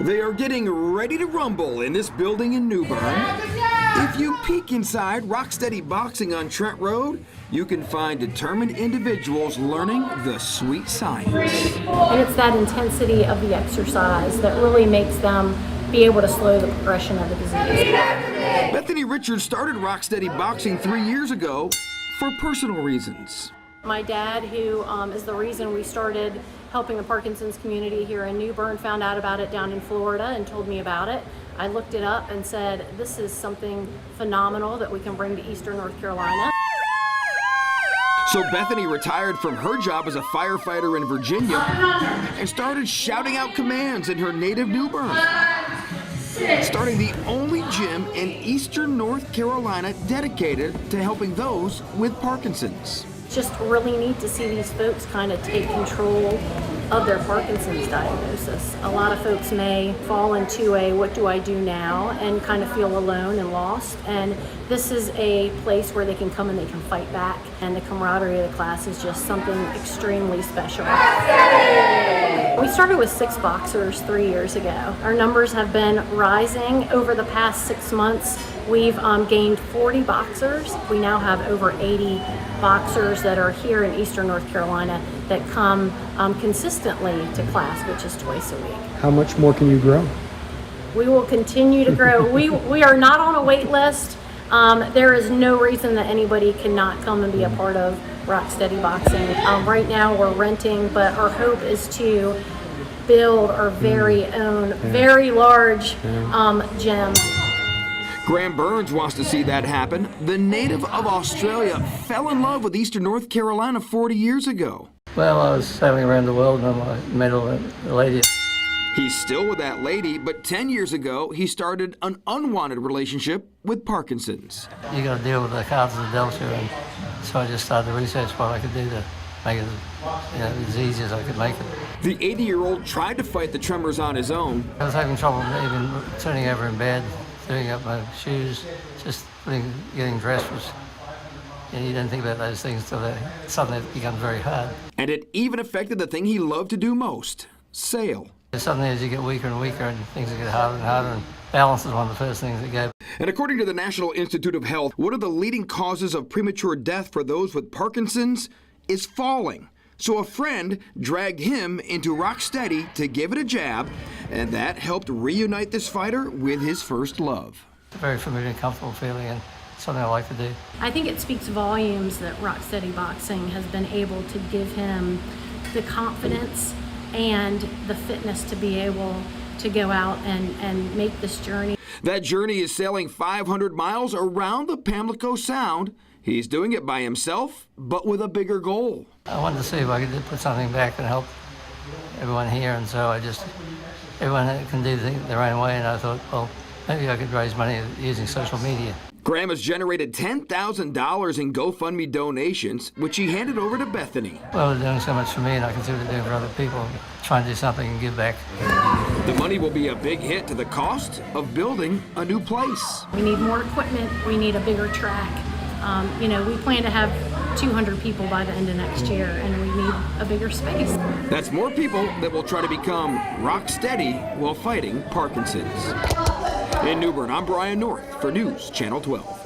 They are getting ready to rumble in this building in New Bern. If you peek inside Steady Boxing on Trent Road, you can find determined individuals learning the sweet science. And it's that intensity of the exercise that really makes them be able to slow the progression of the disease. Bethany Richards started Steady Boxing 3 years ago for personal reasons. My dad, who is the reason we started helping the Parkinson's community here in New Bern, found out about it down in Florida and told me about it. I looked it up and said, this is something phenomenal that we can bring to Eastern North Carolina. So Bethany retired from her job as a firefighter in Virginia and started shouting out commands in her native New Bern, starting the only gym in Eastern North Carolina dedicated to helping those with Parkinson's. It's just really neat to see these folks kind of take control of their Parkinson's diagnosis. A lot of folks may fall into a what do I do now and kind of feel alone and lost, and this is a place where they can come and they can fight back, and the camaraderie of the class is just something extremely special. We started with 6 boxers 3 years ago. Our numbers have been rising over the past 6 months. We've gained 40 boxers. We now have over 80 boxers that are here in Eastern North Carolina that come consistently to class, which is twice a week. How much more can you grow? We will continue to grow. We are not on a wait list. There is no reason that anybody cannot come and be a part of Steady Boxing. Right now we're renting, but our hope is to build our very own, very large gym. Graham Burns wants to see that happen. The native of Australia fell in love with Eastern North Carolina 40 years ago. Well, I was sailing around the world and I met a lady. He's still with that lady, but 10 years ago, he started an unwanted relationship with Parkinson's. You got to deal with the cards of the dealt you, and so I just started to research what I could do to make it as easy as I could make it. The 80-year-old tried to fight the tremors on his own. I was having trouble even turning over in bed, doing up my shoes, just getting dressed was, you didn't think about those things until suddenly it becomes very hard. And it even affected the thing he loved to do most, sail. Suddenly as you get weaker and weaker and things get harder and harder, and balance is one of the first things that go. And according to the National Institute of Health, one of the leading causes of premature death for those with Parkinson's is falling. So a friend dragged him into Steady to give it a jab, and that helped reunite this fighter with his first love. It's a very familiar and comfortable feeling, and something I like to do. I think it speaks volumes that Steady Boxing has been able to give him the confidence and the fitness to be able to go out and make this journey. That journey is sailing 500 miles around the Pamlico Sound. He's doing it by himself, but with a bigger goal. I wanted to see if I could put something back and help everyone here, and so everyone can do things their own way, and I thought, well, maybe I could raise money using social media. Graham has generated $10,000 in GoFundMe donations, which he handed over to Bethany. Well, they're doing so much for me, and I consider it doing for other people, trying to do something and give back. The money will be a big hit to the cost of building a new place. We need more equipment. We need a bigger track. We plan to have 200 people by the end of next year, and we need a bigger space. That's more people that will try to become Steady while fighting Parkinson's. In New Bern, I'm Brian North for News Channel 12.